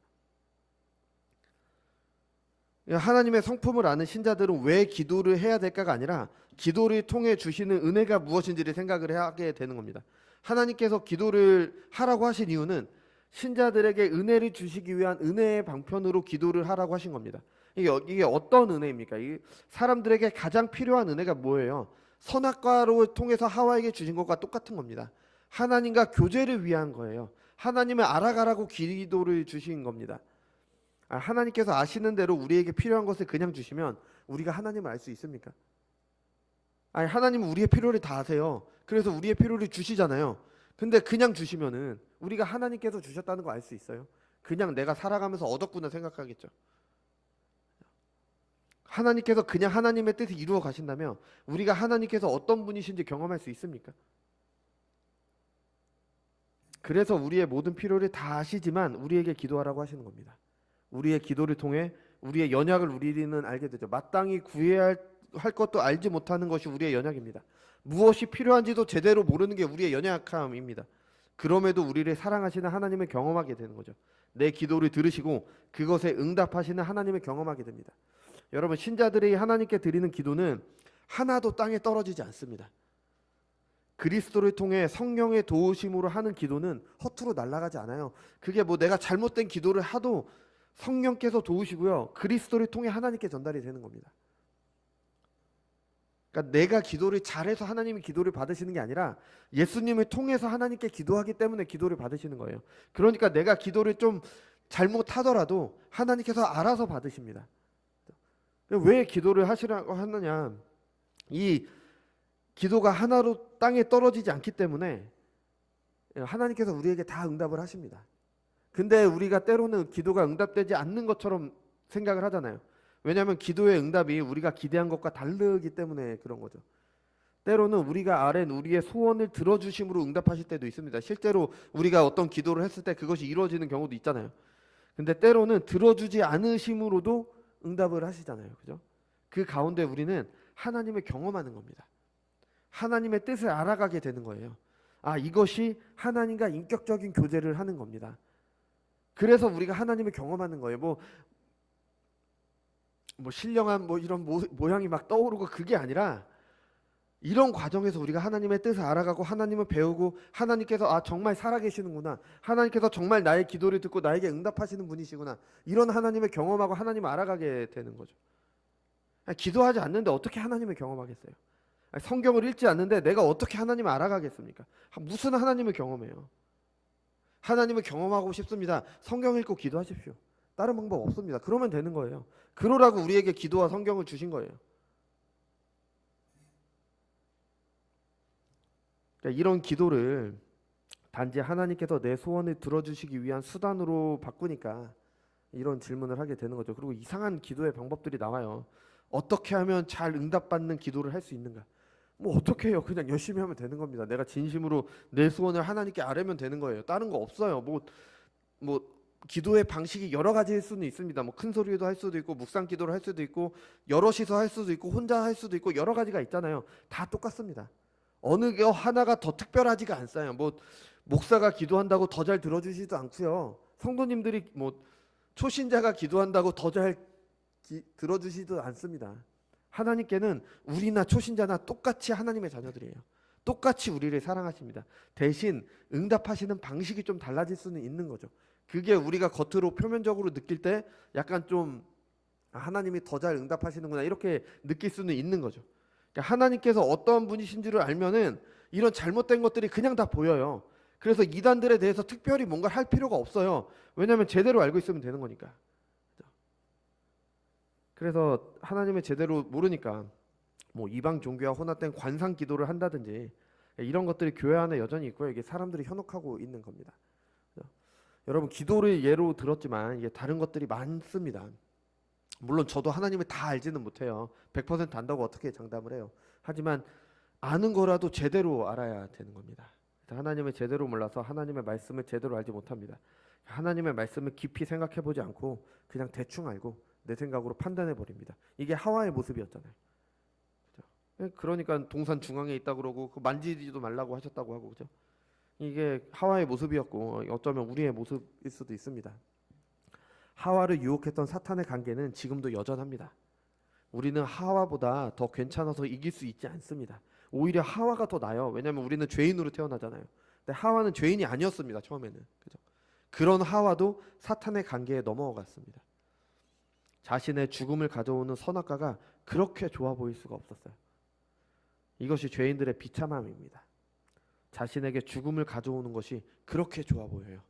하나님의 성품을 아는 신자들은 왜 기도를 해야 될까가 아니라 기도를 통해 주시는 은혜가 무엇인지를 생각을 하게 되는 겁니다. 하나님께서 기도를 하라고 하신 이유는 신자들에게 은혜를 주시기 위한 은혜의 방편으로 기도를 하라고 하신 겁니다. 이게 어떤 은혜입니까? 사람들에게 가장 필요한 은혜가 뭐예요? 선악과를 통해서 하와에게 주신 것과 똑같은 겁니다. 하나님과 교제를 위한 거예요. 하나님을 알아가라고 기도를 주신 겁니다. 하나님께서 아시는 대로 우리에게 필요한 것을 그냥 주시면 우리가 하나님을 알 수 있습니까? 하나님은 우리의 필요를 다 아세요. 그래서 우리의 필요를 주시잖아요. 근데 그냥 주시면은 우리가 하나님께서 주셨다는 거 알 수 있어요? 그냥 내가 살아가면서 얻었구나 생각하겠죠. 하나님께서 그냥 하나님의 뜻을 이루어 가신다면 우리가 하나님께서 어떤 분이신지 경험할 수 있습니까? 그래서 우리의 모든 필요를 다 아시지만 우리에게 기도하라고 하시는 겁니다. 우리의 기도를 통해 우리의 연약을 우리는 알게 되죠. 마땅히 구해야 할 것도 알지 못하는 것이 우리의 연약입니다. 무엇이 필요한지도 제대로 모르는 게 우리의 연약함입니다. 그럼에도 우리를 사랑하시는 하나님을 경험하게 되는 거죠. 내 기도를 들으시고 그것에 응답하시는 하나님을 경험하게 됩니다. 여러분, 신자들이 하나님께 드리는 기도는 하나도 땅에 떨어지지 않습니다. 그리스도를 통해 성령의 도우심으로 하는 기도는 허투루 날아가지 않아요. 그게 뭐 내가 잘못된 기도를 하도 성령께서 도우시고요, 그리스도를 통해 하나님께 전달이 되는 겁니다. 그러니까 내가 기도를 잘해서 하나님이 기도를 받으시는 게 아니라 예수님을 통해서 하나님께 기도하기 때문에 기도를 받으시는 거예요. 그러니까 내가 기도를 좀 잘못하더라도 하나님께서 알아서 받으십니다. 왜 기도를 하시라고 하느냐, 이 기도가 하나로 땅에 떨어지지 않기 때문에 하나님께서 우리에게 다 응답을 하십니다. 근데 우리가 때로는 기도가 응답되지 않는 것처럼 생각을 하잖아요. 왜냐하면 기도의 응답이 우리가 기대한 것과 다르기 때문에 그런 거죠. 때로는 우리가 아랜 우리의 소원을 들어주심으로 응답하실 때도 있습니다. 실제로 우리가 어떤 기도를 했을 때 그것이 이루어지는 경우도 있잖아요. 근데 때로는 들어주지 않으심으로도 응답을 하시잖아요. 그죠? 그 가운데 우리는 하나님을 경험하는 겁니다. 하나님의 뜻을 알아가게 되는 거예요. 아, 이것이 하나님과 인격적인 교제를 하는 겁니다. 그래서 우리가 하나님을 경험하는 거예요. 뭐 신령한 이런 모양이 막 떠오르고 그게 아니라 이런 과정에서 우리가 하나님의 뜻을 알아가고 하나님을 배우고 하나님께서 아, 정말 살아계시는구나, 하나님께서 정말 나의 기도를 듣고 나에게 응답하시는 분이시구나, 이런 하나님을 경험하고 하나님을 알아가게 되는 거죠. 기도하지 않는데 어떻게 하나님을 경험하겠어요? 성경을 읽지 않는데 내가 어떻게 하나님을 알아가겠습니까? 무슨 하나님을 경험해요? 하나님을 경험하고 싶습니다. 성경 읽고 기도하십시오. 다른 방법 없습니다. 그러면 되는 거예요. 그러라고 우리에게 기도와 성경을 주신 거예요. 그러니까 이런 기도를 단지 하나님께서 내 소원을 들어주시기 위한 수단으로 바꾸니까 이런 질문을 하게 되는 거죠. 그리고 이상한 기도의 방법들이 나와요. 어떻게 하면 잘 응답받는 기도를 할 수 있는가? 뭐 어떻게 해요? 그냥 열심히 하면 되는 겁니다. 내가 진심으로 내 소원을 하나님께 아뢰면 되는 거예요. 다른 거 없어요. 기도의 방식이 여러 가지일 수는 있습니다. 큰 소리도 할 수도 있고 묵상 기도를 할 수도 있고 여럿이서 할 수도 있고 혼자 할 수도 있고 여러 가지가 있잖아요. 다 똑같습니다. 어느 게 하나가 더 특별하지가 않아요. 목사가 기도한다고 더 잘 들어주시지도 않고요. 성도님들이 초신자가 기도한다고 더 잘 들어주시지도 않습니다. 하나님께는 우리나 초신자나 똑같이 하나님의 자녀들이에요. 똑같이 우리를 사랑하십니다. 대신 응답하시는 방식이 좀 달라질 수는 있는 거죠. 그게 우리가 겉으로 표면적으로 느낄 때 약간 좀 하나님이 더 잘 응답하시는구나 이렇게 느낄 수는 있는 거죠. 그러니까 하나님께서 어떤 분이신 줄을 알면은 이런 잘못된 것들이 그냥 다 보여요. 그래서 이단들에 대해서 특별히 뭔가 할 필요가 없어요. 왜냐하면 제대로 알고 있으면 되는 거니까. 그래서 하나님을 제대로 모르니까 이방 종교와 혼합된 관상 기도를 한다든지 이런 것들이 교회 안에 여전히 있고요. 이게 사람들이 현혹하고 있는 겁니다. 여러분, 기도를 예로 들었지만 이게 다른 것들이 많습니다. 물론 저도 하나님을 다 알지는 못해요. 100% 안다고 어떻게 장담을 해요. 하지만 아는 거라도 제대로 알아야 되는 겁니다. 하나님을 제대로 몰라서 하나님의 말씀을 제대로 알지 못합니다. 하나님의 말씀을 깊이 생각해 보지 않고 그냥 대충 알고 내 생각으로 판단해 버립니다. 이게 하와의 모습이었잖아요. 그죠? 그러니까 동산 중앙에 있다 그러고 만지지도 말라고 하셨다고 하고, 그죠? 이게 하와의 모습이었고 어쩌면 우리의 모습일 수도 있습니다. 하와를 유혹했던 사탄의 관계는 지금도 여전합니다. 우리는 하와보다 더 괜찮아서 이길 수 있지 않습니다. 오히려 하와가 더 나아요. 왜냐하면 우리는 죄인으로 태어나잖아요. 근데 하와는 죄인이 아니었습니다. 처음에는. 그죠? 그런 하와도 사탄의 관계에 넘어갔습니다. 자신의 죽음을 가져오는 선악과가 그렇게 좋아 보일 수가 없었어요. 이것이 죄인들의 비참함입니다. 자신에게 죽음을 가져오는 것이 그렇게 좋아 보여요.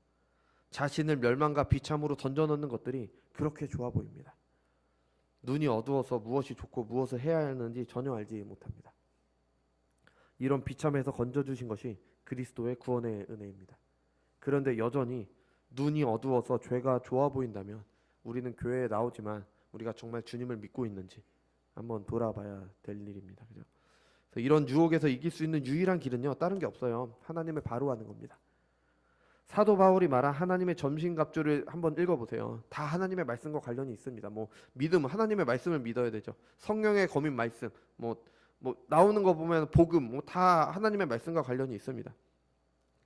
자신을 멸망과 비참으로 던져넣는 것들이 그렇게 좋아 보입니다. 눈이 어두워서 무엇이 좋고 무엇을 해야 하는지 전혀 알지 못합니다. 이런 비참에서 건져주신 것이 그리스도의 구원의 은혜입니다. 그런데 여전히 눈이 어두워서 죄가 좋아 보인다면 우리는 교회에 나오지만 우리가 정말 주님을 믿고 있는지 한번 돌아봐야 될 일입니다. 그죠? 그래서 이런 유혹에서 이길 수 있는 유일한 길은요, 다른 게 없어요. 하나님을 바로 아는 겁니다. 사도 바울이 말한 하나님의 점심갑주를 한번 읽어보세요. 다 하나님의 말씀과 관련이 있습니다. 뭐 믿음, 하나님의 말씀을 믿어야 되죠. 성령의 검인 말씀, 뭐 나오는 거 보면 복음, 뭐 다 하나님의 말씀과 관련이 있습니다.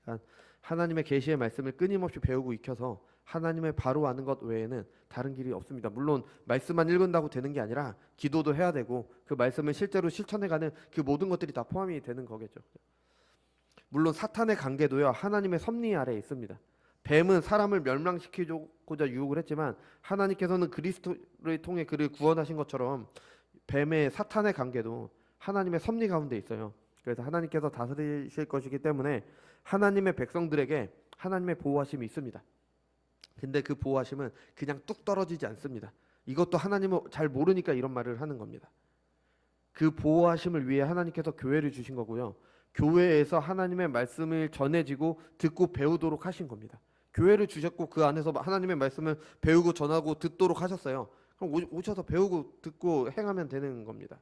그러니까 하나님의 계시의 말씀을 끊임없이 배우고 익혀서 하나님을 바로 아는 것 외에는 다른 길이 없습니다. 물론 말씀만 읽은다고 되는 게 아니라 기도도 해야 되고 그 말씀을 실제로 실천해가는 그 모든 것들이 다 포함이 되는 거겠죠. 물론 사탄의 관계도요, 하나님의 섭리 아래에 있습니다. 뱀은 사람을 멸망시키고자 유혹을 했지만 하나님께서는 그리스도를 통해 그를 구원하신 것처럼 뱀의 사탄의 관계도 하나님의 섭리 가운데 있어요. 그래서 하나님께서 다스리실 것이기 때문에 하나님의 백성들에게 하나님의 보호하심이 있습니다. 근데 그 보호하심은 그냥 뚝 떨어지지 않습니다. 이것도 하나님을 잘 모르니까 이런 말을 하는 겁니다. 그 보호하심을 위해 하나님께서 교회를 주신 거고요. 교회에서 하나님의 말씀을 전해지고 듣고 배우도록 하신 겁니다. 교회를 주셨고 그 안에서 하나님의 말씀을 배우고 전하고 듣도록 하셨어요. 그럼 오셔서 배우고 듣고 행하면 되는 겁니다.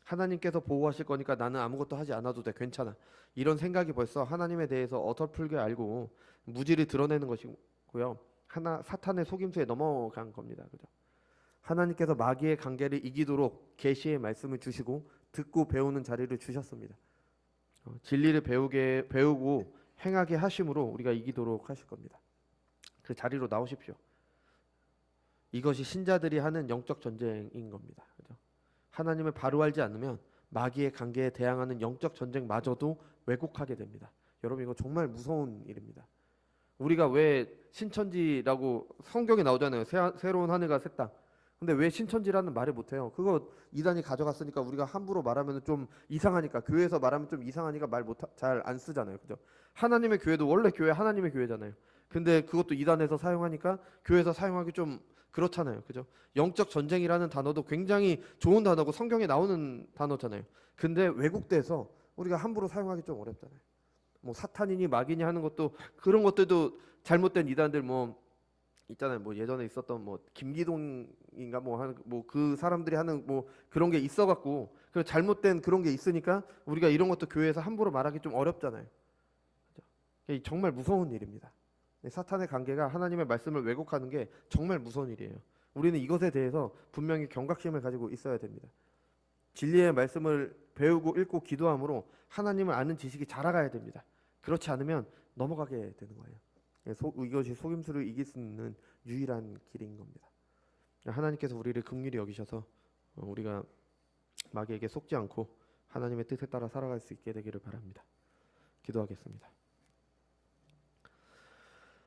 하나님께서 보호하실 거니까 나는 아무것도 하지 않아도 돼, 괜찮아, 이런 생각이 벌써 하나님에 대해서 어설프게 알고 무지를 드러내는 것이고요. 사탄의 속임수에 넘어간 겁니다. 그죠? 하나님께서 마귀의 관계를 이기도록 계시의 말씀을 주시고 듣고 배우는 자리를 주셨습니다. 진리를 배우고 행하게 하심으로 우리가 이기도록 하실 겁니다. 그 자리로 나오십시오. 이것이 신자들이 하는 영적 전쟁인 겁니다. 그죠? 하나님을 바로 알지 않으면 마귀의 관계에 대항하는 영적 전쟁마저도 왜곡하게 됩니다. 여러분, 이거 정말 무서운 일입니다. 우리가 왜 신천지라고 성경에 나오잖아요. 새로운 하늘과 새 땅. 근데 왜 신천지라는 말을 못해요? 그거 이단이 가져갔으니까 우리가 함부로 말하면 좀 이상하니까, 교회에서 말하면 좀 이상하니까 잘 안 쓰잖아요. 그죠? 하나님의 교회도 원래 교회 하나님의 교회잖아요. 근데 그것도 이단에서 사용하니까 교회에서 사용하기 좀 그렇잖아요. 그죠? 영적 전쟁이라는 단어도 굉장히 좋은 단어고 성경에 나오는 단어잖아요. 근데 왜곡돼서 우리가 함부로 사용하기 좀 어렵잖아요. 뭐 사탄이니 마귀니 하는 것도, 그런 것들도 잘못된 이단들 뭐 있잖아요. 뭐 예전에 있었던 뭐 김기동인가 뭐 그 사람들이 하는 뭐 그런 게 있어갖고, 그 잘못된 그런 게 있으니까 우리가 이런 것도 교회에서 함부로 말하기 좀 어렵잖아요. 그죠? 정말 무서운 일입니다. 사탄의 관계가 하나님의 말씀을 왜곡하는 게 정말 무서운 일이에요. 우리는 이것에 대해서 분명히 경각심을 가지고 있어야 됩니다. 진리의 말씀을 배우고 읽고 기도함으로 하나님을 아는 지식이 자라가야 됩니다. 그렇지 않으면 넘어가게 되는 거예요. 이것이 속임수를 이길 수 있는 유일한 길인 겁니다. 하나님께서 우리를 긍휼히 여기셔서 우리가 마귀에게 속지 않고 하나님의 뜻에 따라 살아갈 수 있게 되기를 바랍니다. 기도하겠습니다.